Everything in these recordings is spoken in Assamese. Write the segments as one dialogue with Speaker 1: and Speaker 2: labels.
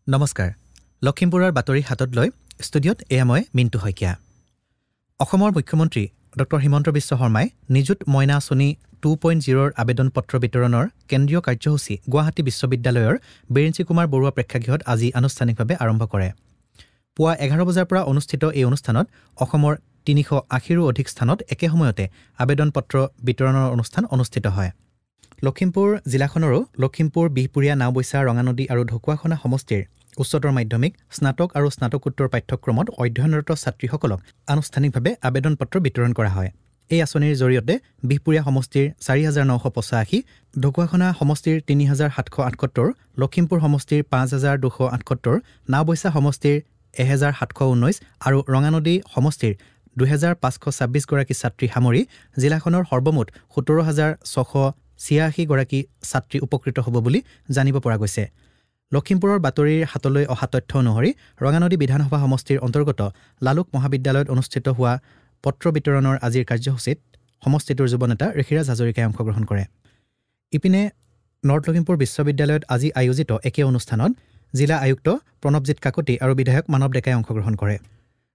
Speaker 1: নমস্কাৰ লখিমপুৰৰ বাতৰি হাতত লৈ ষ্টুডিঅ'ত এয়া মই মিন্টু শইকীয়া অসমৰ মুখ্যমন্ত্ৰী ডক্টৰ হিমন্ত বিশ্ব শৰ্মাই নিযুত মইনা আঁচনি 2.0 আবেদন পত্ৰ বিতৰণৰ কেন্দ্ৰীয় কাৰ্যসূচী গুৱাহাটী বিশ্ববিদ্যালয়ৰ বেৰেঞ্চি কুমাৰ বৰুৱা প্ৰেক্ষাগৃহত আজি আনুষ্ঠানিকভাৱে আৰম্ভ কৰে পুৱা 11 বজাৰ পৰা অনুষ্ঠিত এই অনুষ্ঠানত অসমৰ 380ৰো অধিক স্থানত একে সময়তে আবেদন পত্ৰ বিতৰণৰ অনুষ্ঠান অনুষ্ঠিত হয় লখিমপুৰ জিলাখনৰো লখিমপুৰ বিহপুৰীয়া নাওবৈচা ৰঙানদী আৰু ঢকুৱাখনা সমষ্টিৰ উচ্চতৰ মাধ্যমিক স্নাতক আৰু স্নাতকোত্তৰ পাঠ্যক্ৰমত অধ্যয়নৰত ছাত্ৰীসকলক আনুষ্ঠানিকভাৱে আবেদন পত্ৰ বিতৰণ কৰা হয় এই আঁচনিৰ জৰিয়তে বিহপুৰীয়া সমষ্টিৰ 4985 ঢকুৱাখনা সমষ্টিৰ 3778 লখিমপুৰ সমষ্টিৰ 5278 নাওবৈচা সমষ্টিৰ 1719 আৰু ৰঙানদী সমষ্টিৰ 2526 গৰাকী ছাত্ৰী সামৰি জিলাখনৰ সৰ্বমুঠ 17686 গৰাকী ছাত্ৰী উপকৃত হ'ব বুলি জানিব পৰা গৈছে লখিমপুৰৰ বাতৰিৰ হাতলৈ অহা তথ্য অনুসৰি ৰঙানদী বিধানসভা সমষ্টিৰ অন্তৰ্গত লালুক মহাবিদ্যালয়ত অনুষ্ঠিত হোৱা পত্ৰ বিতৰণৰ আজিৰ কাৰ্যসূচীত সমষ্টিটোৰ যুৱ নেতা ঋষিৰাজ হাজৰিকাই অংশগ্ৰহণ কৰে ইপিনে নৰ্থ লখিমপুৰ বিশ্ববিদ্যালয়ত আজি আয়োজিত একে অনুষ্ঠানত জিলা আয়ুক্ত প্ৰণৱজিৎ কাকতি আৰু বিধায়ক মানৱ ডেকাই অংশগ্ৰহণ কৰে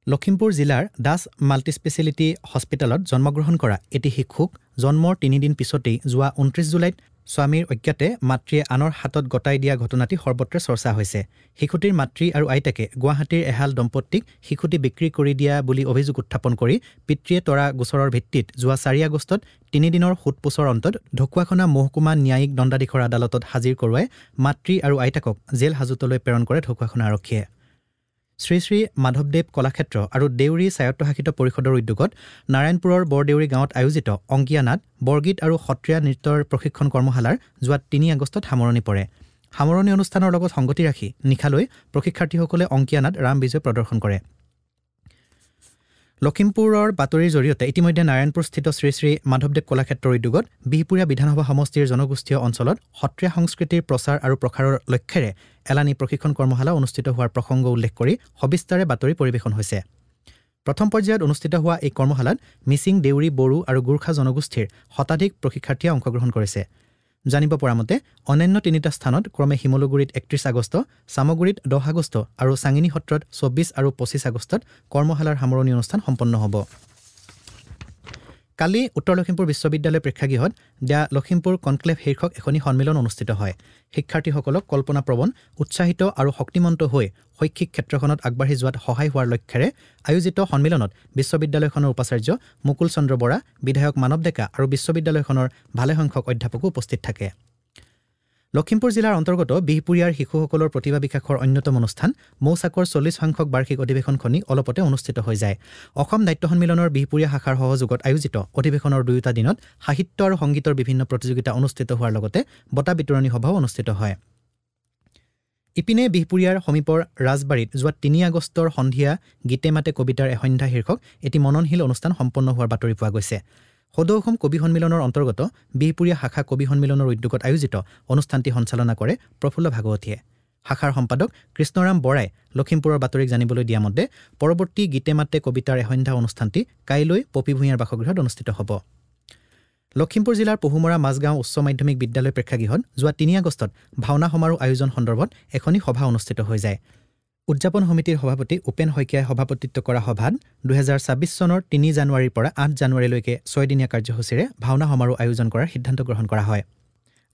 Speaker 1: লখিমপুৰ জিলাৰ দাস মাল্টিস্পেচিয়েলিটি হস্পিটেলত জন্মগ্ৰহণ কৰা এটি শিশুক জন্মৰ 3 দিন পিছতেই যোৱা 29 জুলাইত স্বামীৰ অজ্ঞাতে মাতৃয়ে আনৰ হাতত গতাই দিয়া ঘটনাটি সৰ্বত্ৰ চৰ্চা হৈছে শিশুটিৰ মাতৃ আৰু আইতাকে গুৱাহাটীৰ এহাল দম্পতীক শিশুটি বিক্ৰী কৰি দিয়া বুলি অভিযোগ উত্থাপন কৰি পিতৃয়ে তৰা গোচৰৰ ভিত্তিত যোৱা 4 আগষ্টত 3 দিনৰ সুতপোছৰ অন্তত ঢকুৱাখনা মহকুমা ন্যায়িক দণ্ডাধীশৰ আদালতত হাজিৰ কৰোৱাই মাতৃ আৰু আইতাকক জেল হাজতলৈ প্ৰেৰণ কৰে ঢকুৱাখনা আৰক্ষীয়ে শ্ৰী শ্ৰী মাধৱদেৱ কলাক্ষেত্ৰ আৰু দেউৰী স্বায়ত্তশাসিত পৰিষদৰ উদ্যোগত নাৰায়ণপুৰৰ বৰদেউৰী গাঁৱত আয়োজিত অংকীয়া নাট বৰগীত আৰু সত্ৰীয়া নৃত্যৰ প্ৰশিক্ষণ কৰ্মশালাৰ যোৱা 3 আগষ্টত সামৰণি পৰে সামৰণি অনুষ্ঠানৰ লগত সংগতি ৰাখি নিশালৈ প্ৰশিক্ষাৰ্থীসকলে অংকীয়া নাট ৰাম বিজয় প্ৰদৰ্শন কৰে লখিমপুৰৰ বাতৰিৰ জৰিয়তে ইতিমধ্যে নাৰায়ণপুৰস্থিত শ্ৰী শ্ৰী মাধৱদেৱ কলাক্ষেত্ৰৰ উদ্যোগত বিহপুৰীয়া বিধানসভা সমষ্টিৰ জনগোষ্ঠীয় অঞ্চলত সত্ৰীয়া সংস্কৃতিৰ প্ৰচাৰ আৰু প্ৰসাৰৰ লক্ষ্যৰে এলানি প্ৰশিক্ষণ কৰ্মশালা অনুষ্ঠিত হোৱাৰ প্ৰসংগ উল্লেখ কৰি সবিস্তাৰে বাতৰি পৰিৱেশন হৈছে প্ৰথম পৰ্যায়ত অনুষ্ঠিত হোৱা এই কৰ্মশালাত মিচিং দেউৰী বড়ো আৰু গোৰ্খা জনগোষ্ঠীৰ শতাধিক প্ৰশিক্ষাৰ্থীয়ে অংশগ্ৰহণ কৰিছে জানিব পৰা মতে অন্যান্য 3টা স্থানত ক্ৰমে শিমলুগুৰিত 31 আগষ্ট সামগুৰিত 10 আগষ্ট আৰু সাঙিনী সত্ৰত 24 আৰু 25 আগষ্টত কৰ্মশালাৰ সামৰণি অনুষ্ঠান সম্পন্ন হ'ব কালি উত্তৰ লখিমপুৰ বিশ্ববিদ্যালয় প্ৰেক্ষাগৃহত দ্য লখিমপুৰ কনক্লেভ শীৰ্ষক এখনি সন্মিলন অনুষ্ঠিত হয় শিক্ষাৰ্থীসকলক কল্পনাপ্ৰৱণ উৎসাহিত আৰু শক্তিমন্ত হৈ শৈক্ষিক ক্ষেত্ৰখনত আগবাঢ়ি যোৱাত সহায় হোৱাৰ লক্ষ্যৰে আয়োজিত সন্মিলনত বিশ্ববিদ্যালয়খনৰ উপাচাৰ্য মুকুল চন্দ্ৰ বৰা বিধায়ক মানৱ ডেকা আৰু বিশ্ববিদ্যালয়খনৰ ভালে সংখ্যক অধ্যাপকো উপস্থিত থাকে লখিমপুৰ জিলাৰ অন্তৰ্গত বিহপুৰীয়াৰ শিশুসকলৰ প্ৰতিভা বিকাশৰ অন্যতম অনুষ্ঠান মৌচাকৰ 40 সংখ্যক বাৰ্ষিক অধিৱেশনখনি অলপতে অনুষ্ঠিত হৈ যায় অসম দায়িত্ব সন্মিলনৰ বিহপুৰীয়া শাখাৰ সহযোগত আয়োজিত অধিৱেশনৰ দুয়োটা দিনত সাহিত্য আৰু সংগীতৰ বিভিন্ন প্ৰতিযোগিতা অনুষ্ঠিত হোৱাৰ লগতে বঁটা বিতৰণী সভাও অনুষ্ঠিত হয় ইপিনে বিহপুৰীয়াৰ সমীপৰ ৰাজবাৰীত যোৱা 3 আগষ্টৰ সন্ধিয়া গীতে মাতে কবিতাৰ এসন্ধ্যা শীৰ্ষক এটি মননশীল অনুষ্ঠান সম্পন্ন হোৱাৰ বাতৰি পোৱা গৈছে সদৌ অসম কবি সন্মিলনৰ অন্তৰ্গত বিহপুৰীয়া শাখা কবি সন্মিলনৰ উদ্যোগত আয়োজিত অনুষ্ঠানটি সঞ্চালনা কৰে প্ৰফুল্ল ভাগৱতীয়ে শাখাৰ সম্পাদক কৃষ্ণৰাম বৰাই লখিমপুৰৰ বাতৰিক জানিবলৈ দিয়া মতে পৰৱৰ্তী গীতে মাতে কবিতাৰ এসন্ধ্যা অনুষ্ঠানটি কাইলৈ পপি ভূঞাৰ বাসগৃহত অনুষ্ঠিত হ'ব লখিমপুৰ জিলাৰ পহুমৰা মাজগাঁও উচ্চ মাধ্যমিক বিদ্যালয় প্ৰেক্ষাগৃহত যোৱা 3 আগষ্টত ভাওনা সমাৰোহ আয়োজন সন্দৰ্ভত এখনি সভা অনুষ্ঠিত হৈ যায় উদযাপন সমিতিৰ সভাপতি উপেন শইকীয়াই সভাপতিত্ব কৰা সভাত 2026 চনৰ 3 জানুৱাৰীৰ পৰা 8 জানুৱাৰীলৈকে 6 দিনীয়া কাৰ্যসূচীৰে ভাওনা সমাৰোহ আয়োজন কৰাৰ সিদ্ধান্ত গ্ৰহণ কৰা হয়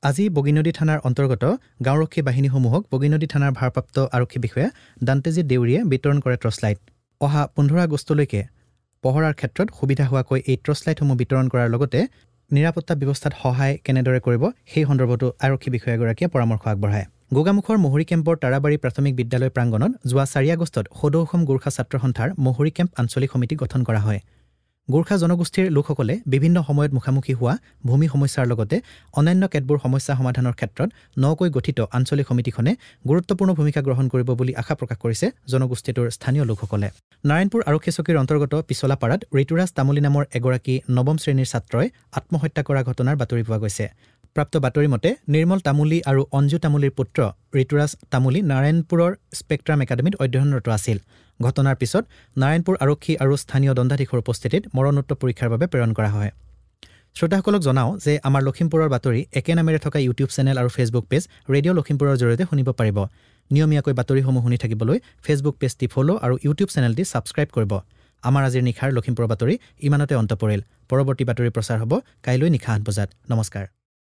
Speaker 1: আজি বগীনদী থানাৰ অন্তৰ্গত গাঁওৰক্ষী বাহিনীসমূহক বগীনদী থানাৰ ভাৰপ্ৰাপ্ত আৰক্ষী বিষয়া দান্তেজিৎ দেউৰীয়ে বিতৰণ কৰে টৰ্চলাইট অহা 15 আগষ্টলৈকে পহৰাৰ ক্ষেত্ৰত সুবিধা হোৱাকৈ এই টৰ্চলাইটসমূহ বিতৰণ কৰাৰ লগতে নিৰাপত্তা ব্যৱস্থাত সহায় কেনেদৰে কৰিব সেই সন্দৰ্ভতো আৰক্ষী বিষয়াগৰাকীয়ে পৰামৰ্শ আগবঢ়ায় গোগামুখৰ মহুৰী কেম্পৰ তাৰাবাৰী প্ৰাথমিক বিদ্যালয় প্ৰাংগণত যোৱা 4 আগষ্টত সদৌ অসম গোৰ্খা ছাত্ৰ সন্থাৰ মহুৰী কেম্প আঞ্চলিক সমিতি গঠন কৰা হয় গোৰ্খা জনগোষ্ঠীৰ লোকসকলে বিভিন্ন সময়ত মুখামুখি হোৱা ভূমি সমস্যাৰ লগতে অন্যান্য কেতবোৰ সমস্যা সমাধানৰ ক্ষেত্ৰত নকৈ গঠিত আঞ্চলিক সমিতিখনে গুৰুত্বপূৰ্ণ ভূমিকা গ্ৰহণ কৰিব বুলি আশা প্ৰকাশ কৰিছে জনগোষ্ঠীটোৰ স্থানীয় লোকসকলে নাৰায়ণপুৰ আৰক্ষী চকীৰ অন্তৰ্গত পিছলাপাৰাত ঋতুৰাজ তামুলী নামৰ এগৰাকী নৱম শ্ৰেণীৰ ছাত্ৰই আত্মহত্যা কৰা ঘটনাৰ বাতৰি পোৱা গৈছে প্ৰাপ্ত বাতৰি মতে নিৰ্মল তামুলী আৰু অঞ্জু তামুলীৰ পুত্ৰ ঋতুৰাজ তামুলী নাৰায়ণপুৰৰ স্পেক্ট্ৰাম একাডেমীত অধ্যয়নৰত আছিল ঘটনাৰ পিছত নাৰায়ণপুৰ আৰক্ষী আৰু স্থানীয় দণ্ডাধীশৰ উপস্থিতিত মৰণোত্তৰ পৰীক্ষাৰ বাবে প্ৰেৰণ কৰা হয় শ্ৰোতাসকলক জনাও যে আমাৰ লখিমপুৰৰ বাতৰি একে নামেৰে থকা ইউটিউব চেনেল আৰু ফেচবুক পেজ ৰেডিঅ' লখিমপুৰৰ জৰিয়তে শুনিব পাৰিব নিয়মীয়াকৈ বাতৰিসমূহ শুনি থাকিবলৈ ফেচবুক পেজটি ফ'ল' আৰু ইউটিউব চেনেলটি ছাবস্ক্ৰাইব কৰিব। আমাৰ আজিৰ নিশাৰ লখিমপুৰৰ বাতৰি ইমানতে অন্ত পৰিল। পৰৱৰ্তী বাতৰি প্ৰচাৰ হ'ব কাইলৈ নিশা 8 বজাত। নমস্কাৰ।